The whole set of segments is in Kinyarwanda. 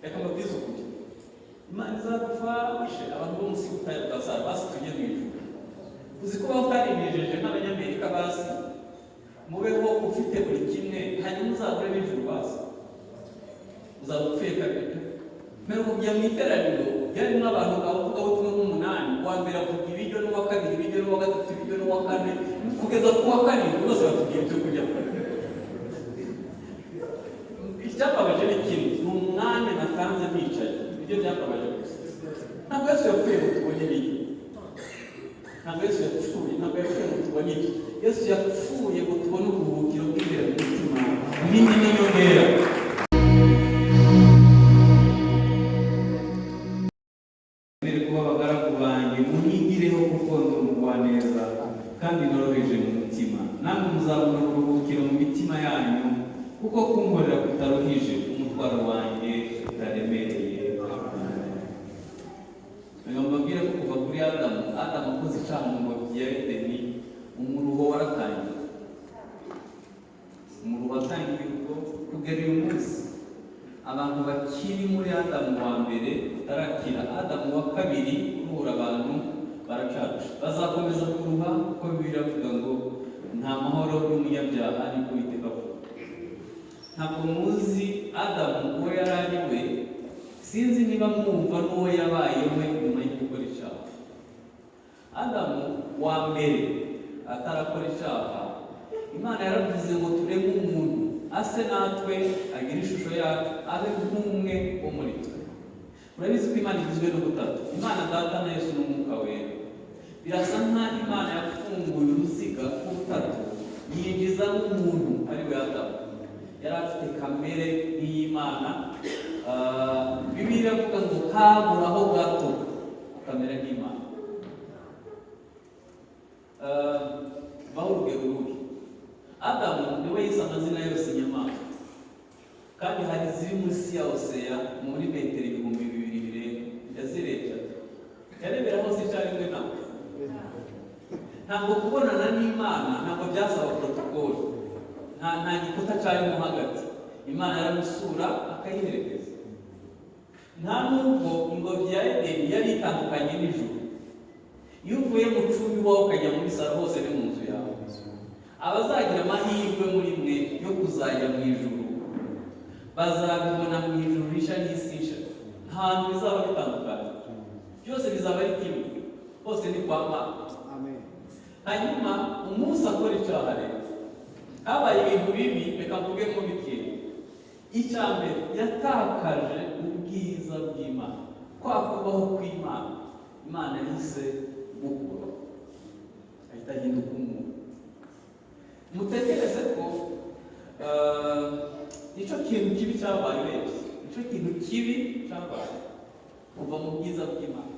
reka mbabwize ukuri, Imana izadufashe abantu bo munsi y'ubutayu bwa Sahara basi tujye mu ijuru. Uzi ko batarinejeje n'Abanyamerika basi mubeho ufite buri kimwe, hanyuma uzabure n'ijuru basi uzaba upfuye kabiri. Mbere kujya mu iteraniro ryarimo abantu bavuga ubutumwa nk'umunani, uwa mbere avuga ibiryo, n'uwa kabiri ibiryo, n'uwa gatatu ibiryo, n'uwa kane kugeza ku wa karindwi bose batubwiye ibyo kurya. Icyababaje ni kimwe, ni umwanya natanze nicaye, ibyo byababaje gusa. Ntabwo Yesu yapfuye ngo tubone ibiryo, ntabwo Yesu yapfuye ngo tubone ibyo. Yesu yapfuye ngo tubone uburuhukiro bw'imbere mu mutima, ibindi ni inyongera. Kandi noroheje mu mutima, namwe muzabona uburuhukiro mu mitima yanyu, kuko kunkorera kutaruhije, umutwaro wanjye utaremereye. Mbabwire ko kuva kuri Adamu akoze icyaha mu ngobyi ya Edeni, umuruho waratangiye. Umuruho watangiye ubwo kugera uyu munsi. Abantu bakiri muri Adamu wa mbere utarakira Adamu wa kabiri uruhura abantu baracyacu, bazakomeza kuruha kuko Bibiliya ivuga ngo nta mahoro y'umunyabyaha niko Uwiteka avuga. Ntabwo muzi Adamu uwo yari ari we, sinzi niba mwumva n'uwo yabaye we nyuma yo gukora icyaha. Adamu wa mbere atarakora icyaha, Imana yaravuze ngo tureme umuntu ase natwe, agire ishusho yacu, abe nk'umwe wo muri twe. Urabizi ko Imana igizwe n'ubutatu, Imana Data na Yesu n'Umwuka Wera. Birasa nk'aho Imana yafunguye uruziga rw'ubutatu yinjiza n'umuntu ari we Adamu. Yari afite kamere y'Imana. Bibiliya ivuga ngo haburaho gato kamere y'Imana. Baho urugero rubi. Adamu niwe yise amazina yose inyamaswa, kandi hari ziri munsi ya Oseya muri metero 2000 birenga, yazirebye yarebera hose icyarimwe nawe. Ntabwo kubonana n'Imana ntabwo byasaba protokoli, nta gikuta cyarimo hagati. Imana yaramusura akayiherekeza. Nta nubwo ingobyi ya Edeni yari itandukanye n'ijuru. Iyo uvuye mu cumbi wawe ukajya muri saro, hose ni mu nzu yawe. Abazagira amahirwe muri mwe yo kuzajya mu ijuru bazabibona mu ijuru risha n'isi nsha, nta hantu bizaba bitandukanye, byose bizaba ari kimwe, hose ni kwa Mana. Hanyuma umunsi akora icyaha rero, habaye ibintu bibi, reka mvuge mu bikiri. Icya mbere, yatakaje ubwiza bw'Imana, kwa kubaho kw'Imana. Imana yise gukura, ahita ahinduka umuntu. Mutekereze ko nicyo kintu kibi cyabaye wese, nicyo kintu kibi cyabaye kuva mu bwiza bw'Imana.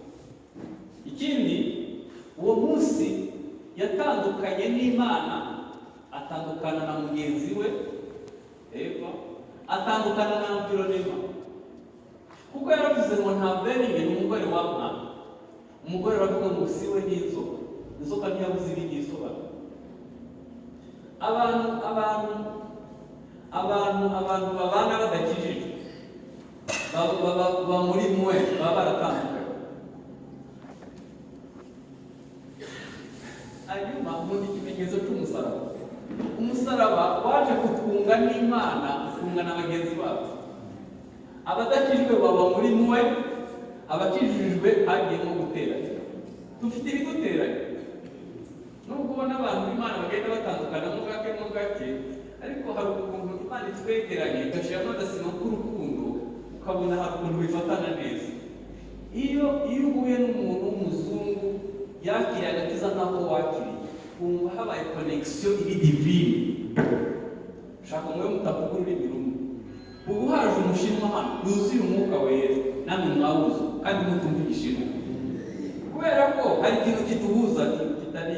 Ikindi, uwo munsi yatandukanye n'Imana, atandukana na mugenzi we Eva, atandukana na Antironema, kuko yaravuze ngo ntabwo ari njye n'umugore wa Mwana. Umugore aravuga ngo si we n'inzoka, inzoka ntiyabuze ibindi isobanura. Abantu babana badakijijwe baba muri mwe, baba baratandukanye. Hanyuma muri ikimenyetso cy'umusaraba, umusaraba waje kutwunga n'Imana, ufunga na bagenzi bacu. Abadakijijwe baba muri mwe, abakijijwe hagiyemo guteranya. Dufite ibiguteranya. Nubwo ubona abantu Imana bagenda batandukana mu gake, ariko hari ukuntu Imana itwegeranye igashyiramo agasima k'urukundo, ukabona hari ukuntu bifatana neza. Iyo uhuye n'umuntu w'umuzungu yakiriye agakiza nk'aho wakiriye, wumva habaye connection iri divine. Shaka mwe mutavuga ururimi rumwe. Ubu haje umushinwa hano yuzuye Umwuka Wera, namwe mwawuzu kandi mutumva igishinwa, kubera ko hari ikintu kiduhuza kitari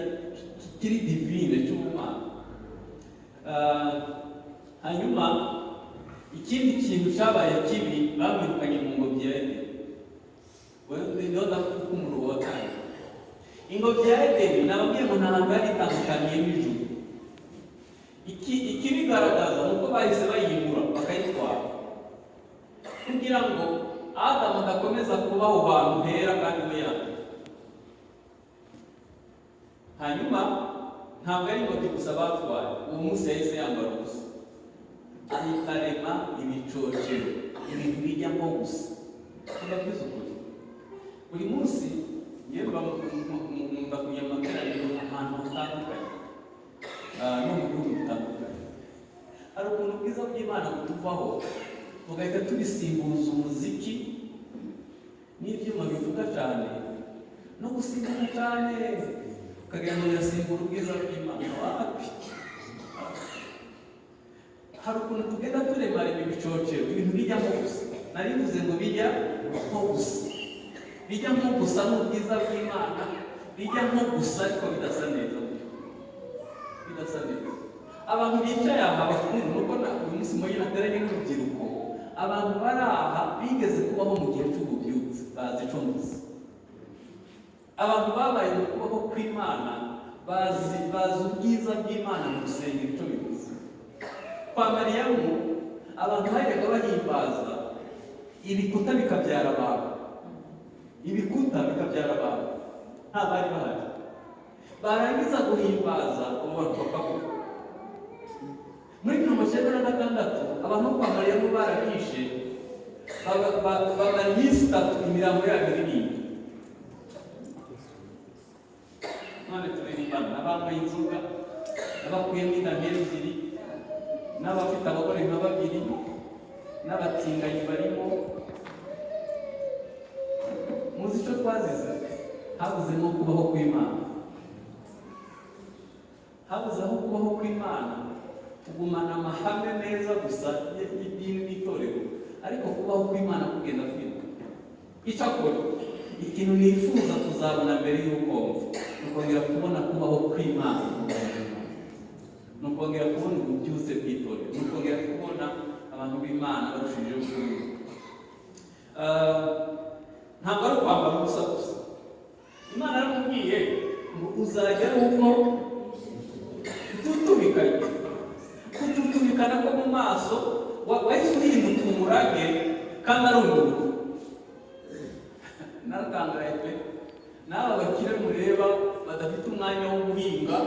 kiri divine cy'Umwana. Hanyuma ikindi kintu cyabaye kibi, bamwirukanye mu ngobyi ya Edeni. Niho ndavuga ko umuruho watangiye. Ingobyi ya Edeni nababwiye ngo nta hantu yari itandukaniye n'ijuru. Ikibigaragaza ni uko bahise bayimura bakayitwara. kugira ngo Adamu adakomeza kuba aho hantu hera kandi we yanduye. Hanyuma ntabwo ari ingobyi gusa batwaye, uwo munsi yahise yambara ubusa, ahita arema ibicocero, ibintu bijyamo gusa. Ndabwiza ukuri, buri munsi yewe nkunda kujya mu materaniro ahantu hatandukanye no mu bihugu bitandukanye. Hari ukuntu bwiza bw'Imana butuvaho tugahita tubisimbuza umuziki n'ibyuma bivuga cyane no gusimbura cyane, ukagira ngo birasimbura ubwiza bw'Imana. Wapi? Hari ukuntu tugenda turemara ibi bicocero, ibintu bijyamo gusa. Nari mvuze ngo bijya nko gusa, bijya nko gusa n'ubwiza bw'Imana, bijya nko gusa ariko bidasa neza, bidasa neza. Abantu bicaye aha bakuru, nuko uyu munsi muri nateranye n'urubyiruko, abantu bari aha bigeze kubaho mu gihe cy'ububyutse, bazi ico mvuze. Abantu babaye mu kubaho kw'Imana bazi ubwiza bw'Imana mu rusengero ico bivuze. Kwa Mariyamu abantu bajyaga bahimbaza, ibikuta bikabyara abantu, ibikuta bikabyara abantu, nta bari bahari. Barangiza guhimbaza ubu bakapfa. Muri 1996 abantu kwa Mariyamu barabishe, bamara iminsi 3 imirambo yabo iririmba. None turirimbana n'abambaye inzoga, n'abakuyemo inda ebyiri, n'abafite abagore nka babiri, n'abatinganyi barimo. Muzi icyo twazize? Habuzemo kubaho kw'Imana. Habuzeho kubaho kw'Imana, tugumana amahame meza gusa y'idini n'itorero, ariko kubaho kw'Imana kugenda kwiga. Icyakora ikintu nifuza tuzabona mbere y'uko nukongera kubona kubaho kw'Imana, nukongera kubona ububyutse bw'itorero, nukongera kubona abantu b'Imana barushijeho kuba. Ntabwo ari ukwambara ubusa gusa. Imana yaramubwiye ngo uzajya uko kututubikana ko mu maso wahise uhinduka umurage kandi ari umuntu. Naratangaye pe, n'aba bakire mureba badafite umwanya wo guhinga,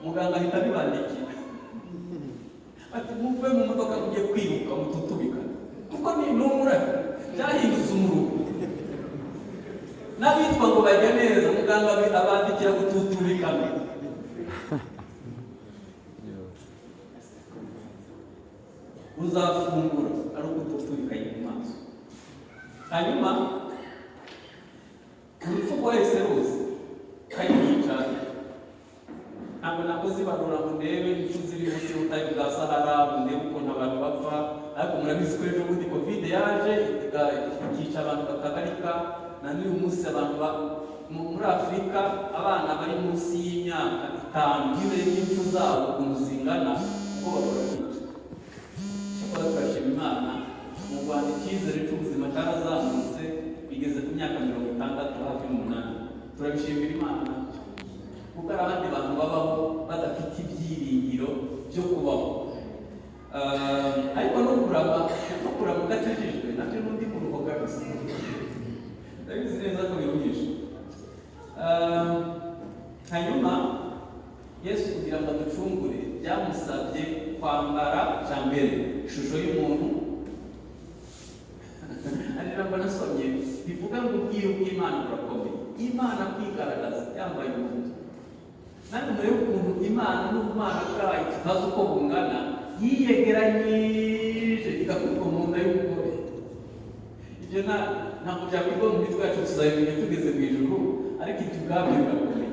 muganga ahita abibandikira ati muve mu modoka mugiye kwiruka mututubikana, kuko ni umurage byahindutse umurugo. N'abitwa ngo bajya neza, muganga abandikira gututubikana. Uzafungura ari ukututubikanye mu maso. Hanyuma urupfu rwa Yesu rwose kanini cyane. Ntabwo nakoze ibarura ngo ndebe impfu ziri munsi y'ubutayu bwa Sahara, ngo ndebe ukuntu abantu bapfa, ariko murabizi ko ejo bundi Covid yaje ikica abantu bakagarika. Na n'uyu munsi abantu muri Afurika, abana bari munsi y'imyaka 5 n'ibere n'impfu zabo ukuntu zingana, uko bakora kwica. Cyakora turashima Imana, mu Rwanda icyizere cy'ubuzima cyarazamutse bigeze ku myaka 60 hafi n'umunani. Turabishimira Imana kuko hari abandi bantu babaho badafite ibyiringiro byo kubaho. Ariko no kurama udakijijwe nabyo n'undi muruho kabisa. Ndabizi neza ko biruhije. Hanyuma Yesu kugira ngo aducungure byamusabye kwambara cyambere ishusho y'umuntu. Ijambo nasomye bivuga ngo ubwiru bw'Imana burakomeye. Imana kwigaragaza yambaye umuntu. Nani muri ukuntu Imana n'ubumana bwayo tutazi uko bungana, yiyegeranyije igakurwa mu nda y'umugore. Ibyo ntabwo byakwirwa mu mitwe yacu, tuzabimenya tugeze mu ijuru, ariko ibyo ubwabyo birakomeye.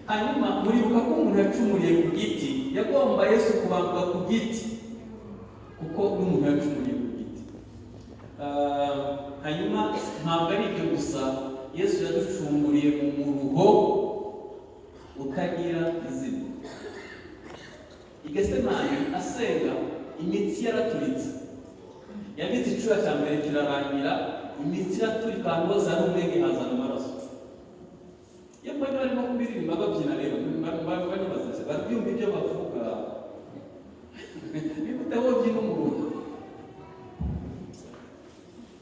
Hanyuma muribuka ko umuntu yacumuriye ku giti, yagomba Yesu kubambwa ku giti kuko n'umuntu yacumuriye ku giti. Hanyuma ntabwo ari ibyo gusa, Yesu yaducunguriye mu muruho utagira izina. I Getsemani asenga, imitsi yaraturitse, yagize icyuya cya mbere kirarangira, imitsi iraturika ahantu hose hari umwenge hazana amaraso. Iyo mbonye barimo kuririmba babyina rero banibaza barabyumva ibyo bavuga. Nigute wowe byina umuruho?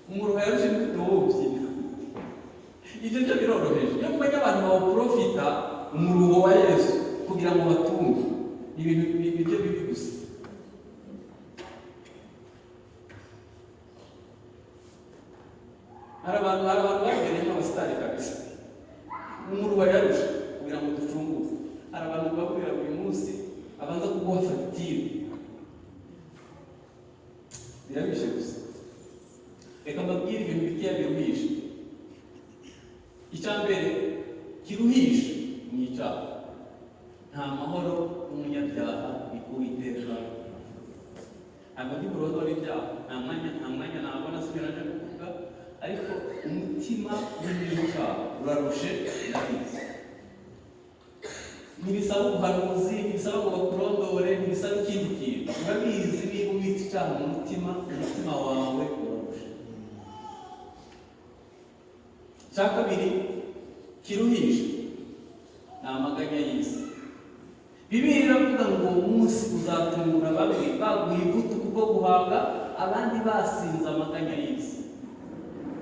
umuruho yarushe n'utubyi. Ibyo byo biroroheje. Iyo kumenya abantu bawuprofita umuruho wa Yesu kugira ngo batunge ibintu ibyo bibi gusa. Hari abantu bagereye nk'abasitari kabisa. Umuruho yarushe kugira ngo ducungure. Hari abantu baburira buri munsi abanza kuguha fagitire. Birabishe gusa. Reka mbabwire ibintu bigiye biruhisha. Icya mbere kiruhisha ni icyaha. Nta mahoro n'umunyabyaha ni Uwiteka. Ntabwo ndi burondora ibyaha, nta mwanya nabona subiraje kuvuga, ariko umutima w'icyaha urarushe ndabizi. Ntibisaba ubuhanuzi, ntibisaba ngo bakurondore, ntibisaba ikindi kintu. Urabizi niba ubitse icyaha mu mutima wawe urarushe. Icya kabiri kiruhisha ni amaganya y'isi. Bibiliya iravuga ngo uwo munsi uzatungura bamwe baguha ivutu kubwo guhanga, abandi basinze amaganya y'isi.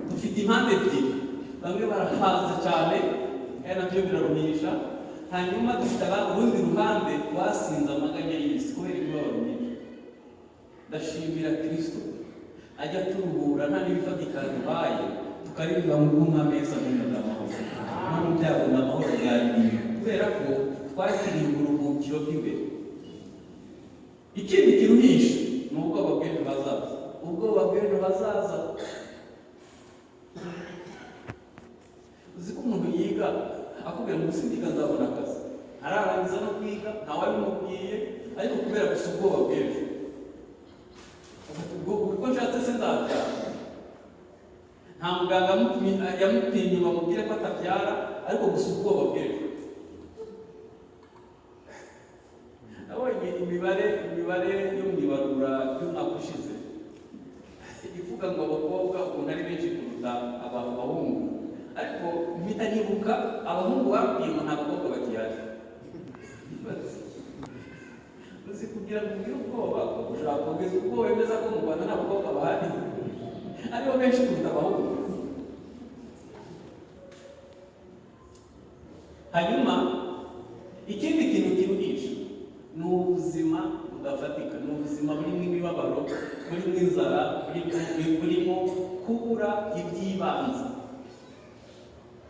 Dufite impande ebyiri, bamwe barahaze cyane kandi nabyo biraruhisha, hanyuma dufite urundi ruhande rwasinze amaganya y'isi kubera imibabaro myinshi. Ndashimira Kristo ajya turuhura nta n'ibifatika duhaye, tukaririmba mu bw'umwameza n'amahoro. None byago n'amahoro bwari kubera ko twakiriye uburuhukiro bw'imbere. Ikindi kiruhisha ni ubwoba bw'ejo hazaza. Ubwoba bw'ejo hazaza. Uzi ko umuntu yiga akubwira ngo sindiga nzabona akazi, ararangiza no kwiga ntawabimubwiye, ariko kubera gusa ubwoba bw'ejo ubwo nshatse se nzabyara. Nta muganga yamupimye bamubwire ko atabyara, ariko gusa ubwoba bw'ejo. Nabonye imibare yo mu ibarura y'umwaka ushize ivuga ngo abakobwa ukuntu ari benshi kuruta abahungu, ariko mpita nibuka abahungu babwiye ngo nta bakobwa bagihari. Uzi kugira ngo ugire ubwoba ushaka kugeza ubwo wemeza ko mu Rwanda nta bakobwa bahari aribo benshi kuruta abahungu. Hanyuma ikindi kintu kiruhisha ni ubuzima budafatika, ni ubuzima burimo imibabaro, burimo inzara, burimo kubura iby'ibanze.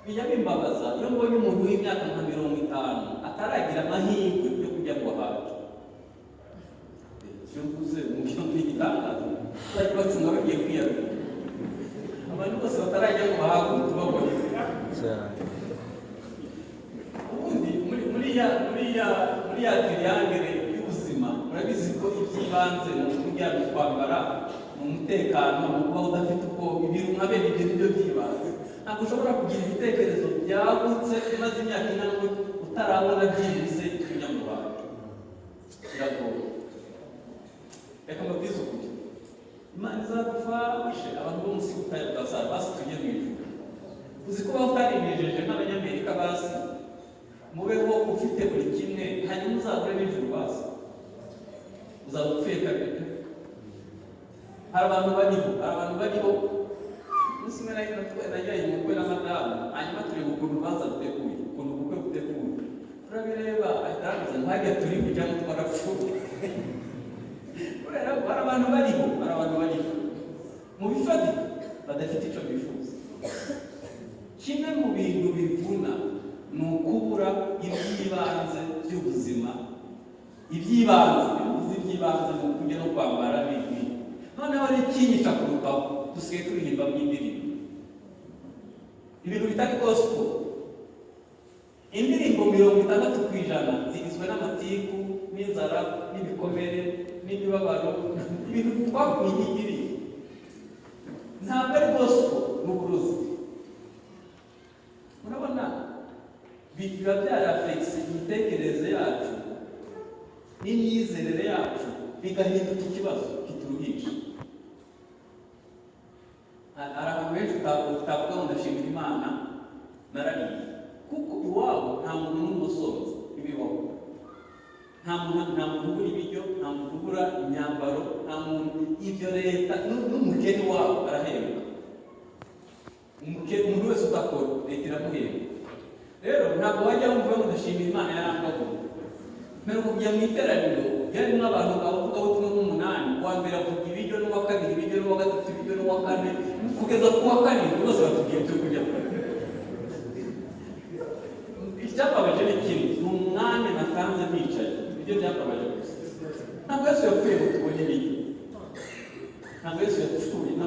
Bijya bimbabaza iyo mbonye umuntu w'imyaka nka 50 ataragira amahirwe yo kujya guhaha. Iyo mvuze mu byo mbigitangaza bari bacunga bagiye kwiyarura. Abantu bose batarajya guhaha tubabona. Ubundi muri ya triangle y'ubuzima urabizi ko iby'ibanze mu kujya kwambara, mu mutekano, mu kuba udafite ubwoba, ibintu nka bene ibyo nibyo by'ibanze. Ntabwo ushobora kugira ibitekerezo byagutse umaze imyaka ingana utarabona byibuze ikinyamubanga. Biragoye. Reka mbabwize ukuri, Imana izadufashe abantu bo munsi y'ubutayu bwa Sahara basi tujye mu ijuru. Uzi ko batarinejeje n'Abanyamerika basi mubeho ufite buri kimwe, hanyuma uzabure n'ijuru basi uzaba upfuye kabiri. Hari abantu bariho umunsi umwe najyanye umukwe na madamu, hanyuma tureba ukuntu urubanza ruteguye, ukuntu ubukwe buteguye, turabireba ahita arangiza ngo hajya turi kujya ngo twarapfuye. Kubera ko hari abantu bariho mu bifatika badafite icyo bifuza. Kimwe mu bintu bivuna ni ukubura iby'ibanze by'ubuzima. Iby'ibanze mu kujya no kwambara n'ibindi. Noneho ari ikinyica kurutaho dusigaye turirimba mu indirimbo. Ibintu bitari gospel. Indirimbo 60% zigizwe n'amatiku, n'inzara, n'ibikomere, n'imibabaro, ibintu twakwigiriye. Ntabwo ari gospel n'uburozi. Murabona biba byarafekisi imitekerereze yacu n'imyizerere yacu, bigahinduka ikibazo kituruhisha. Hari abantu benshi utavuga ngo ndashimira Imana narariye, kuko iwabo nta muntu n'umwe usonza ibibaho. Nta muntu ubura ibiryo, nta muntu ubura imyambaro, nta muntu ibyo leta n'umukene wabo arahembwa. akora leta iramuhemba. Rero ntabwo wajya wumva ngo ndashimira Imana yarangabura. Mbere kujya mu iteraniro ryarimo abantu bavuga ubutumwa nk'umunani, uwa mbere avuga ibiryo, n'uwa kabiri ibiryo, n'uwa gatatu ibiryo, n'uwa kane kugeza ku wa karindwi bose batubwiye byo kurya. Icyababaje ni kimwe, ni umwanya natanze nicaye, ibyo byababaje gusa. Ntabwo Yesu yapfuye ngo tubone ibiryo, ntabwo Yesu yapfuye ngo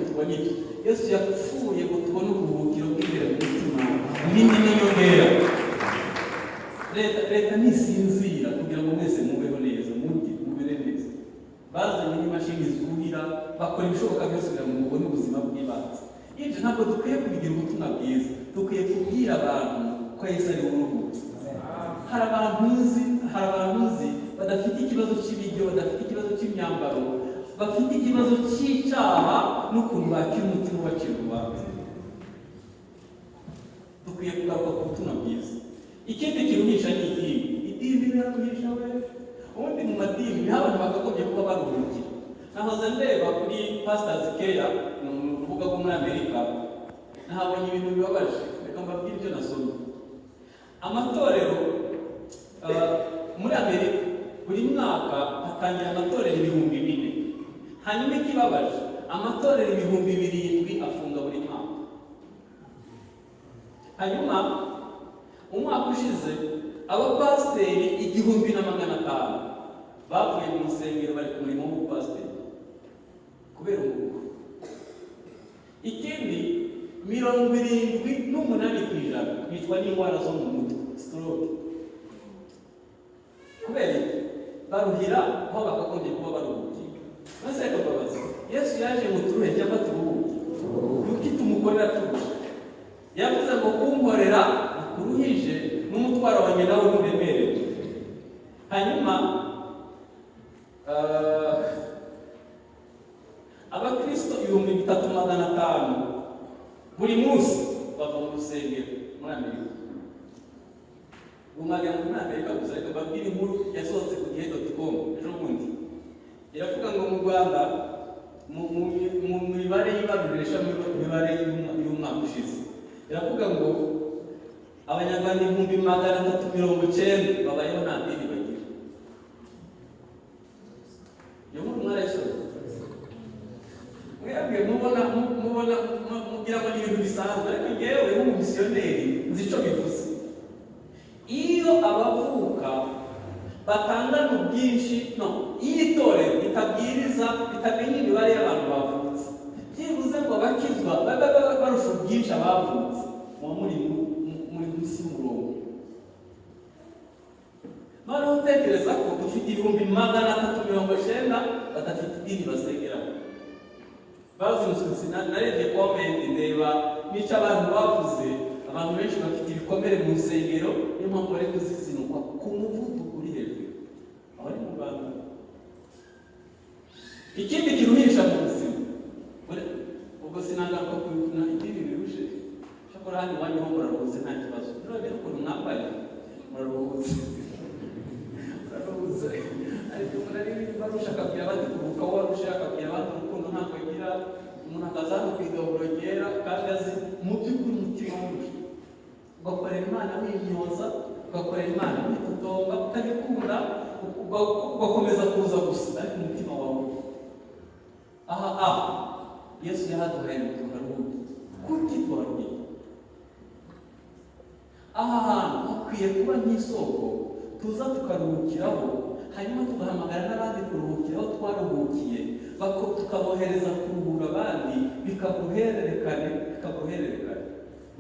tubone ibyo. Yesu yapfuye ngo tubone uburuhukiro bw'imbere mu mutima n'indi n'inyongera. Leta ntisinzira kugira ngo mwese mubeho neza, mubere neza. Bazanye n'imashini zuhira, bakora ibishoboka byose kugira ngo mubone ubuzima bw'ibanze. Ibyo ntabwo dukwiye kubigira ubutumwa bwiza, dukwiye kubwira abantu ko Yesu ari uruhutse. Hari abantu nzi badafite ikibazo cy'ibiryo, badafite ikibazo cy'imyambaro, bafite ikibazo cy'icyaha n'ukuntu bakira umutima ubacira urubanza. Dukwiye kugaruka ku butumwa bwiza. Ikindi kiruhisha ni idini riraruhisha we. Ubundi mu madini niho abantu bakagombye kuba baruhukira. Nahoze ndeba kuri Pastors Care mu rubuga rwo muri Amerika, nahabonye ibintu bibabaje. Reka mbabwire ibyo nasomye. Amatorero muri Amerika buri mwaka hatangira amatorero 4,000. Hanyuma ikibabaje, amatorero 7,000 afunga buri mwaka. Hanyuma umwaka ushize abapasiteri 1,500 bavuye mu rusengero bari ku murimo w'ubupasiteri kubera umuruho. Ikindi 78% bitwa n'indwara zo mu mutwe, stroke. Kubera baruhira aho bakagombye kuba baruhukiye. Maze akababaza, Yesu yaje ngo turuhe cyangwa turuhuke? Yuko tumukorera tuje. Yavuze ngo kunkorera kuruhije n'umutwaro wanjye nawe nturemereye. Hanyuma abakristo 3,500 buri munsi bava mu rusengero muri Amerika. Umwanya muri Amerika gusa, reka mbabwire inkuru yasohotse ku gihe.com ejo bundi. Iravuga ngo mu Rwanda mu mibare y'ibarurisha mibare y'umwaka ushize, iravuga ngo Abanyarwanda 390 babayeho nta dini bagira. Yo mu mwarayishoboye. Mwebwe mubona mugira ngo ni ibintu bisanzwe, ariko ngewe nk'umumisiyoneri nzi icyo bivuze. Iyo abavuka batangana ubwinshi, iyo itorero ritabwiriza ritamenya imibare y'abantu bavutse, byibuze ngo abakizwa barusha ubwinshi abavutse muri munsi y'umurongo. Noneho utekereza ko dufite 390 badafite idini basengeraho. Bazinutse narebye komenti ndeba n'icyo abantu bavuze. Abantu benshi bafite ibikomere mu nsengero, niyo mpamvu bari kuzizinukwa ku muvuduko uri hejuru. Abari mu Rwanda. Ikindi kiruhisha mu buzima, ubwo sinagaruka ku idini birushe. Shakora hano iwanyu ho muraruhutse nta kibazo. Urabona ukuntu mwambaye muraruhutse. Ariko umuntu barushaka kugira abandi kuruhuka, warushaka kugira abandi urukundo ntabwo agira. Umuntu akazaza kwigaburo ryera kandi azi mu by'ukuri umutima wuje. Ugakorera Imana wimyoza, ugakorera Imana witotomba, utabikunda, ugakomeza kuza gusa, ariko umutima wawe. Yesu yahaduhaye ngo tuharuhuke. Kuki tuharuhuke? Aha hantu hakwiye kuba nk'isoko tuza tukaruhukiraho, hanyuma tugahamagara n'abandi kuruhukiraho twaruhukiye, tukabohereza kuruhura abandi, bikaguhererekane.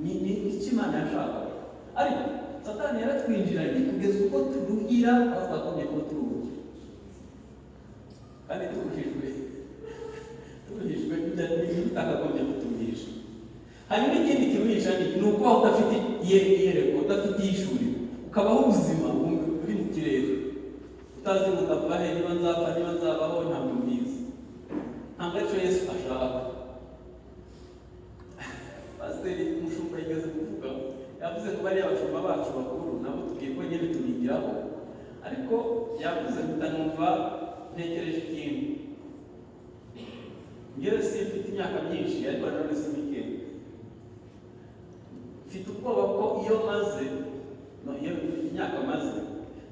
Ni iki Imana yashakaga. Ariko Satani yaratwinjiranye kugeza ubwo turuhira aho twagombye kuba turuhukira. Kandi turuhijwe bitakagombye kuturuhisha. Hanyuma ikindi kiruhisha ni ukubaho udafite iyereko, udafite iyishuri, ukabaho ubuzima buri mu kirere, utazi ngo ndapfa he, niba nzapfa, niba nzabaho, ntabwo mbizi. Ntabwo aricyo Yesu ashaka. Pasiteri umushumba yigeze kuvuga, yavuze ngo bariya abashumba bacu bakuru nabo tugiye ko nyine tubigiraho, ariko yavuze mutanumva ntekereje ikintu. Ngewe simfite imyaka myinshi, ariko nanone si mikeya. mfite ubwoba ko iyo maze iyo imyaka maze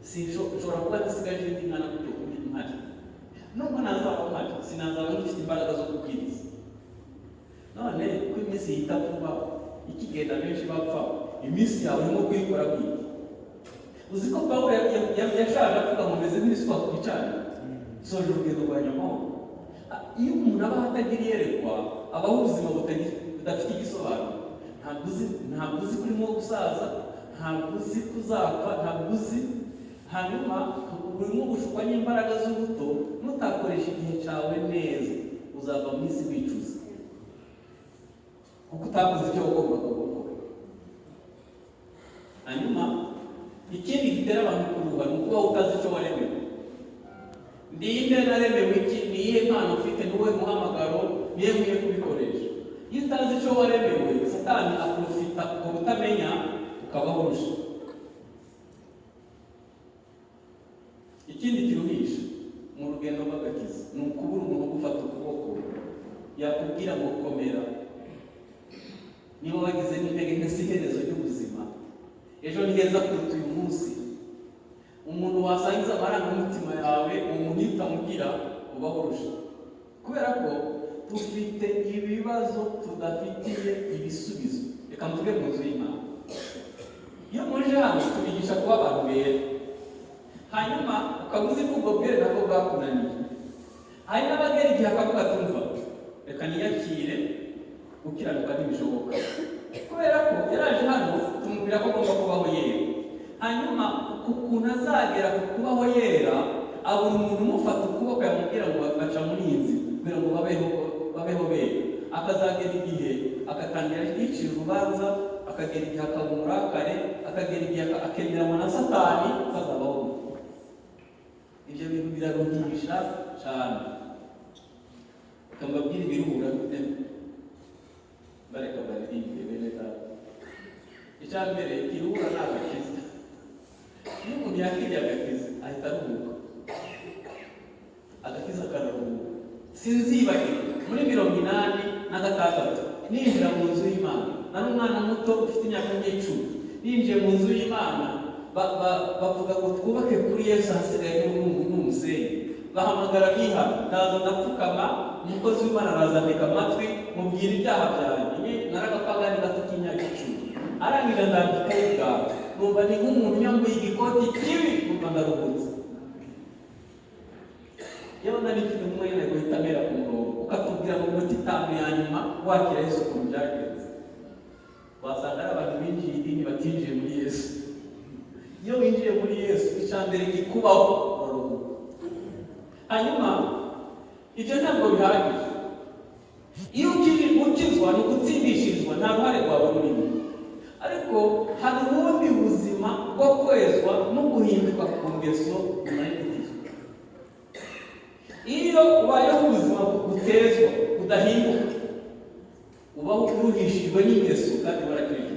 sinshobora kuba nsigaje indi mwana kujya kuri mpari nubwo nazaba mpari sinazaba ngifite imbaraga zo kubwiriza. None ko iminsi ihita vuba ikigenda benshi bapfa, iminsi yawe urimo kuyikora bwite. Uzi ko Pawulo yashaka kuvuga ngo meze nk'ibiswa ku gicaniro soje urugendo rwa nyamahoro. Iyo umuntu aba atagira iyerekwa abaho ubuzima budafite igisobanuro. Ntabwo uzi ko urimo gusaza, ntabwo uzi kuzapfa, ntabwo uzi, hanyuma urimo gushukwa n'imbaraga z'ubuto. Nutakoresha igihe cyawe neza uzava mu isi wicuza kuko utakoze icyo wagombaga gukora. Hanyuma ikindi gitera abantu kuruha ni ukuba utazi icyo waremewe. Ndinde naremewe iki? Ni iyihe mpano ufite? Ni uwuhe muhamagaro? Niyo nkwiye kubikoresha? Iyo utazi icyo waremewe, Satani aprofita ku kutamenya ukabaho urusha. Ikindi kiruhisha mu rugendo rw'agakiza ni ukubura umuntu ugufata ukuboko yakubwira ngo komera. Niba wagize n'intege nke si iherezo ry'ubuzima, ejo ni heza kuruta uyu munsi. Umuntu wasangiza amarangamutima yawe umuntu utamubwira ubaho urusha, kubera ko dufite ibibazo tudafitiye ibisubizo. Reka mvuge mu nzu y'Imana. Iyo muje hano tubigisha kuba abantu bera, hanyuma ukabuzi ko ubwo bwere nabwo bwakunaniye. Hari n'abagera igihe akavuga tumva reka niyakire gukiranuka ntibishoboka, kubera ko yaraje hano tumubwira ko agomba kubaho yera. Hanyuma ukuntu azagera ku kubaho yera abura umuntu umufata ukuboko yamubwira ngo bagaca muri iyi nzira kugira ngo babeho bera. Akazagera igihe agatangira yicira urubanza, akagera igihe akaba umurakare, akagera igihe akemeranywa na Satani akazabaho. Ibyo bintu biraruhisha cyane. Ukambabwira ibiruhura gute? Bareka baririmbe bene data. Icya mbere iruhura ni agakiza. Iyo umuntu yakiriye agakiza ahita aruhuka. Agakiza kararuhuka. Sinzibagirwa muri 86 ninjira mu nzu y'Imana, nari umwana muto ufite imyaka 10. Ninjiye mu nzu y'Imana bavuga ngo twubake kuri Yesu hasigaye n'umusenyi. Bahamagara biha, ndaza ndapfukama, umukozi w'Imana arazandika amatwi mubwira ibyaha byanjye. Naragapagani gato k'imyaka 10. Arangije ndandika y'ibwawe, numva ni nk'umuntu yambaye igikoti kibi, numva ndaruhutse. Yewe nari mfite umwanya guhita mera ku murongo, ukatubwira mu minota 5 ya nyuma wakira Yesu ukuntu byagenze. Wasanga ari abantu binjiye idini batinjiye muri Yesu. Iyo winjiye muri Yesu icya mbere gikubaho uraruhuka. Hanyuma ibyo ntabwo bihagije. Iyo ukizwa ni ugutsindishirizwa, nta ruhare rwawe rurimo. Ariko hari ubundi buzima bwo kwezwa no guhinduka ku ngeso nyuma y'igitizwa. Iyo ubayeho ubuzima butezwa budahinduka, ubaho uruhishijwe n'ingeso kandi warakirije.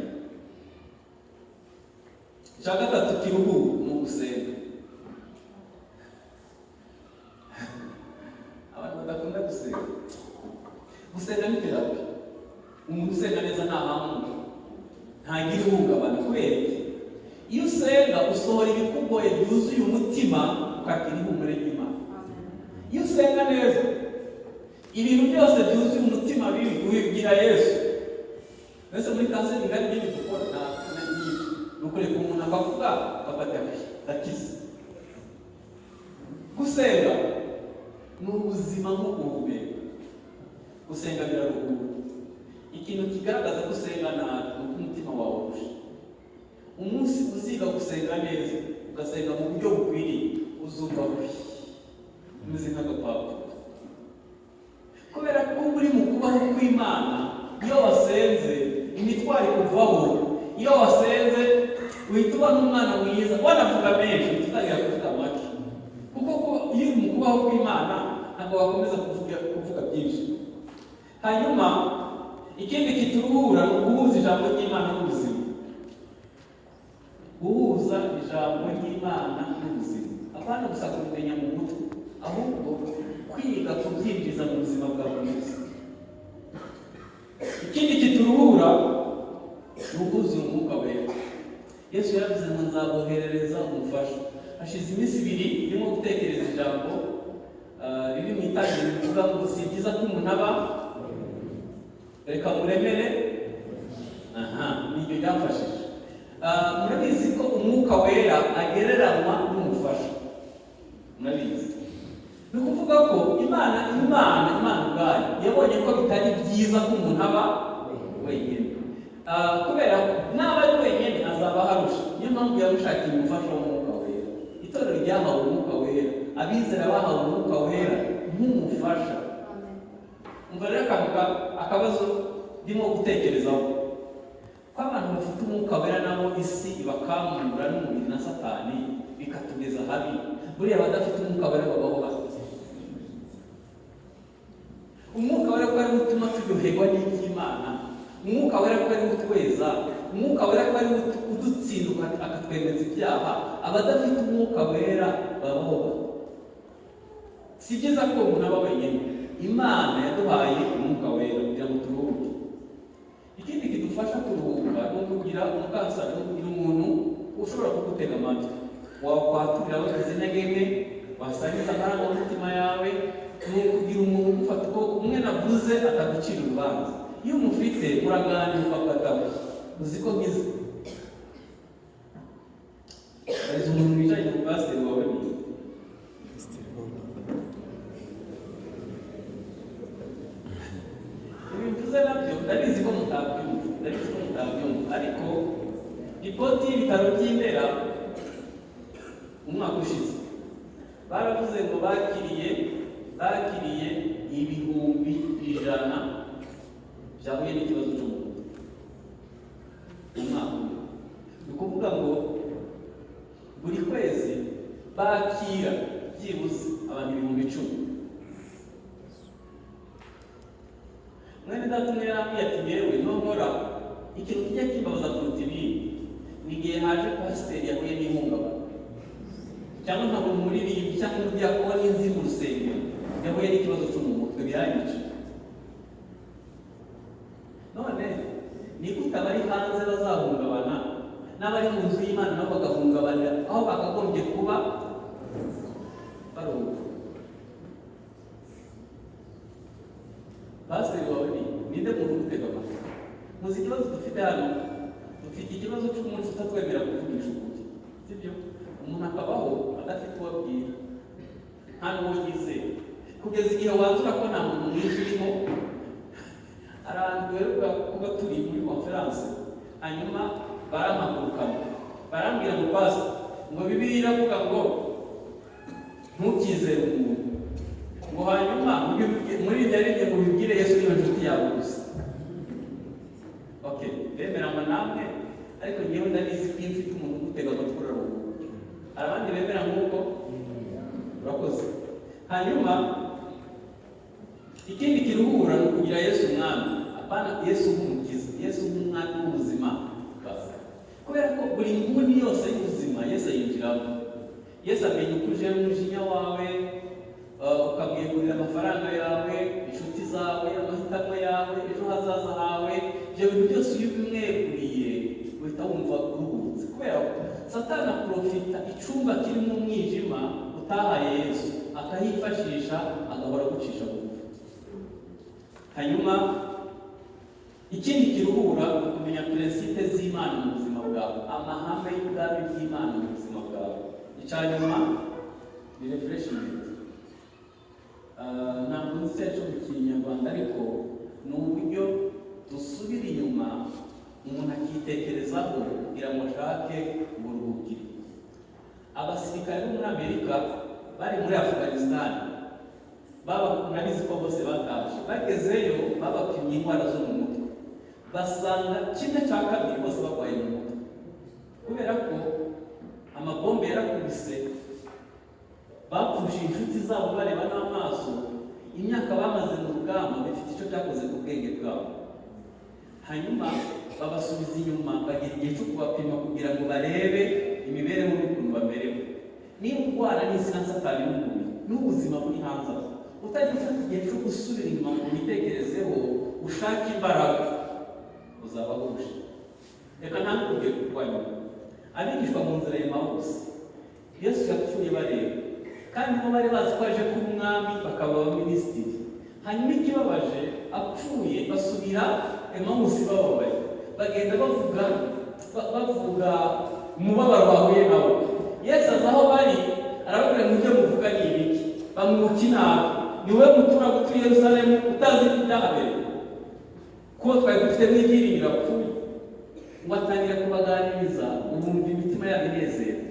Icya gatatu kiruhura mu gusenga. Abantu badakunda gusenga. Gusenga ni terapi. Umuntu usenga neza nta mpamvu, ntagira ihungabana. Kubera iyo usenga usohora ibikugoye byuzuye umutima ukakira ihumure ry'Imana. Iyo usenga neza ibintu byose byuzuye umutima bibi ubibwira Yesu. Mbese muri kanseri ngari n'ibyo dukora nukureka umuntu akavuga agafata agakiza. Gusenga ni ubuzima nko guhumeka. Gusenga biraruhura. Ikintu kigaragaza gusenga nabi ni uko umutima wawe urusha. Umunsi uziga gusenga neza, ugasenga mu buryo bukwiriye, uzumva umeze nk'agapapuro. Kubera ko uri mu kubaho kw'Imana, iyo wasenze imitwaro ikuvaho. Iyo wasenze uhita ubona umwana mwiza, wanavuga menshi tutagira kuvuga make, kuko iyo uri mu kubaho kw'Imana ntabwo wakomeza kuvuga byinshi. Hanyuma ikindi kituruhura ni uguhuza ijambo ry'Imana n'ubuzima. Guhuza ijambo ry'Imana n'ubuzima, apana gusa kumenya mu mutwe, ahubwo kwiga kubyinjiza mu buzima bwa buri munsi. Ikindi kituruhura n'ukuzura umwuka wera. Yesu yavuze ngo nzaboherereza umufasha. Hashize iminsi 2 ndimo gutekereza ijambo riri mu itangiriro rivuga ngo si byiza ko umuntu aba reka muremere. Nibyo byamfashije. Murabizi ko umwuka wera agereranywa n'umufasha. Murabizi ni ukuvuga ko Imana ubwayo yabonye ko bitari byiza ko umuntu aba wenyine, kubera n'aba ari wenyine azaba harusha. Niyo mpamvu yabushakiye umufasha w'umwuka wera. Itorero ryahawe umwuka wera, abizera bahawe umwuka wera nk'umufasha. Umva rero akabazo ndimo gutekerezaho ko abantu bafite umwuka wera nabo isi ibakamura n'umubiri na Satani bikatugeza habi. Buriya abadafite umwuka wera babaho bate? Umwuka wera ko ari utuma turyoherwa n'iby'Imana, umwuka wera ko ari utweza, umwuka wera ko ari udutsinda akatwemeza ibyaha. Abadafite umwuka wera babaho bate? Si byiza ko umuntu aba wenyine. Imana yaduhaye umwuka wera kugira ngo turuhuke. Ikindi kidufasha kuruhuka ni ukugira umukasana, no kugira umuntu ushobora kugutega amatwi, wakwaturira wagize intege nke, wasangiza amarangamutima yawe. Ni ukugira umuntu ugufata ukuboko, umwe navuze atagucira urubanza. Iyo umufite muraganira ukafataho, uzi ko ngize arizo umuntu wicaye ku pasiteri wawe ni ibintuze nabyo ndabizi ko mutabyumva, ariko ripoti y'ibitaro by'Indera umwaka ushize baravuze ngo bakiriye 100,000 byahuye n'ikibazo cyo mu mutwe mu mwaka. Ni ukuvuga ngo buri kwezi bakira byibuze abantu 10,000. Mwene data umwe yarambwiye ati yewe nkora ikintu kijya kimbabaza kuruta ibindi ni igihe haje pasiteri yahuye n'ihungabana, cyangwa ntabwo umuririmbyi cyangwa umudiyakoni n'inzi mu rusengero yahuye n'ikibazo cyo mu mutwe biranyica. None ni gute abari hanze bazahungabana n'abari mu nzu y'Imana nabo bagahungabana aho bakagombye kuba baruhuka? Pasiteri wawe ninde muntu ugutega amatwi? Muzi ikibazo dufite hano, dufite ikibazo cy'umunsi utatwemera kuvugisha ukuri, sibyo? Umuntu akabaho adafite uwo abwira, nta n'uwo yizeye, kugeza igihe wanzura ko nta muntu mwinshi urimo. Aranduheruka kuba turi muri konferanse, hanyuma barampagurukana barambwira ngo pastor, ngo Bibiliya iravuga ngo ntukizere umuntu, ngo hanyuma muri ibyo aribyo ngo bibwire Yesu niba inshuti yawe gusa. Okay, bemeranywa namwe, ariko ngewe ndabizi ko mfite umuntu ugutega amatwi uraruhuka. Abandi bemera nk'uko urakoze. Hanyuma ikindi kiruhura ni ukugira Yesu umwami, apana Yesu nk'umukiza, Yesu nk'umwami w'ubuzima bwawe. Kubera ko buri nguni yose y'ubuzima Yesu ayinjiramo. Yesu amenya uko uje n'umujinya wawe, ukabwegurira amafaranga yawe, inshuti zawe, amahitamo yawe, ejo hazaza hawe. Ibyo bintu byose iyo ubimweguriye uhita wumva uruhutse, kubera ko Satani aprofita icyumba kirimo umwijima utahaye Yesu, akahifashisha agahora gucisha bugufi. Hanyuma ikindi kiruhura ni ukumenya prinsipe z'Imana mu buzima bwawe, amahame y'ubwami bw'Imana mu buzima bwawe. Icyanyuma ni refreshment. Ntabwo nzi icyo mu Kinyarwanda, ariko ni uburyo dusubira inyuma umuntu akitekerezaho kugira ngo ashake uburuhukiro. Abasirikare bo muri Amerika bari muri Afghanistan, nabizi ko bose bataje, bagezeyo babapimye indwara zo mu mutwe, basanga 1/2 bose barwaye mu mutwe, kubera ko amabombe yarakubise, bapfushe inshuti zabo bareba n'amaso. Imyaka bamaze mu rugamba bifite icyo cyakoze ku bwenge bwabo. Hanyuma babasubiza inyuma, bagira igihe cyo kubapima kugira ngo barebe imibereho y'ukuntu bamerewe. Niba urwara n'isi na Satani n'umubiri n'ubuzima buri hanze aho, utajya ufata igihe cyo gusubira inyuma ngo witekerezeho ushake imbaraga, uzaba urusha. ugiye kurwanya. Abigishwa mu nzira y'Emawusi, Yesu yapfuye bareba, kandi bo bari bazi ko aje kuba umwami bakaba abaminisitiri. Hanyuma ikibabaje, apfuye basubira Emawusi bababaye, bagenda bavuga umubabaro bahuye nawo. Yesu aza aho bari arababwira ngo ibyo muvuga ni ibiki, bamwuka inabi, ni wowe muturage utuye i Yerusalemu utazi ibyahabereye, kuko twari dufite n'ibyiringiro apfuye. Ngo atangira kubaganiriza, ubumva imitima yabo inezero,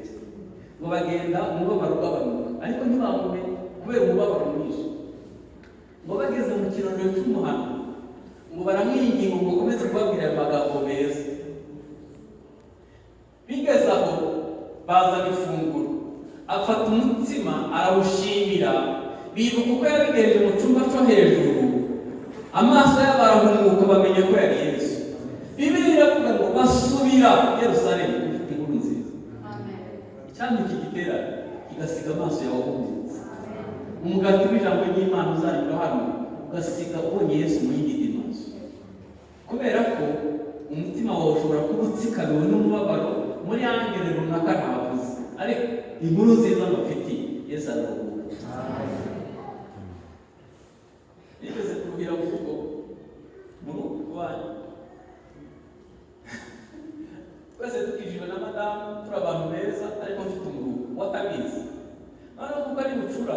ngo bagenda umubabaro ugabanuka, ariko ntibamumenye kubera umubabaro mwinshi. Ngo bageze mu kirorero cy'umuhana, ngo baramwinginga ngo akomeze kubabwira ayo magambo meza. Bigeze aho bazana ifunguro, afata umutsima arawushimira, bibuka uko yabigejeje mu cyumba cyo hejuru, amaso yabo arahumuka bamenya ko yari Yesu. Bibiliya iravuga ngo basubira i Yerusalemu bafite inkuru nziza. Icyampa iki gitera kigasiga amaso yawe ahumutse. Umugati w'ijambo ry'Imana uzanyura hano ugasiga ubonye Yesu mu yindi maso, kubera ko umutima wawe ushobora kuba utsikamiwe n'umubabaro muri angere runaka ntavuze, ariko inkuru nziza bafitiye Yesu araruhuka. Nigeze kuruhira mu rugo rwanyu, twese dukijijwe na madamu, turi abantu beza, ariko mfite umuruho watabizi. Noneho kuko ari bucura,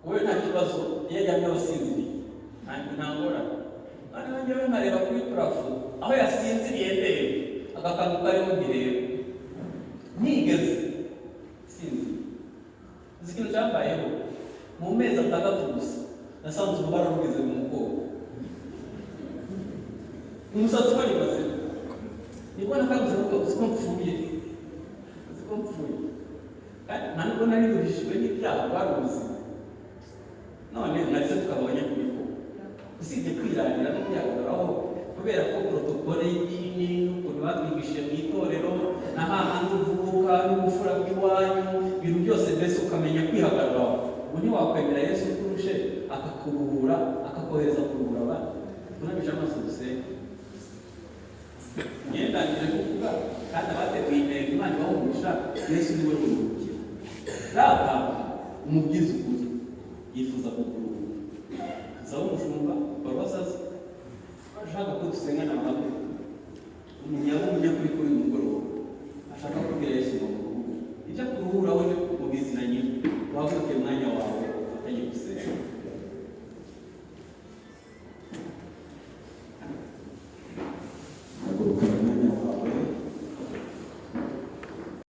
wowe nta kibazo, iyo ajyamye wasinziriye nta ngorane. Noneho njyewe nkareba kuri turafu aho yasinziriye ndebe agakangu kariho ndireba, ntigeze sinziriye. Uzi ikintu cyambayeho? Mu mezi 6 gusa nasanze umubara rugeze mu mugongo, umusatsi wari maze nibona kabuze ko uziko mpfuye, kandi nta nubwo nari burishijwe n'ibyaha baruzi. None mwese tukabonye kubiko usibye kwirangira no kuyaguraho, kubera ko protokole y'idini n'ukuntu batwigishije mu itorero n'ahandi uvuka n'ubufura bw'iwanyu, ibintu byose mbese ukamenya kwihagararaho. Ubu ntiwakwemera Yesu kurushe akakuruhura, akakohereza kuruhura abandi. Tunabije amaso dusenge. Ngendangije kuvuga kandi abateguye intego Imana ibahumurisha, Yesu niwe ruruhukiro. Data umubwiza ukuri yifuza kukuruhura. Nsaba umushumba Paruwasi ashaka ko dusengana hamwe, umunyakuri kuri uyu mugoroba ashaka kubwira Yesu ngo kuruhura. Ibyo kuruhura we mubizi na nyine, wavuke umwanya wawe ufatanye gusenga. Haguruka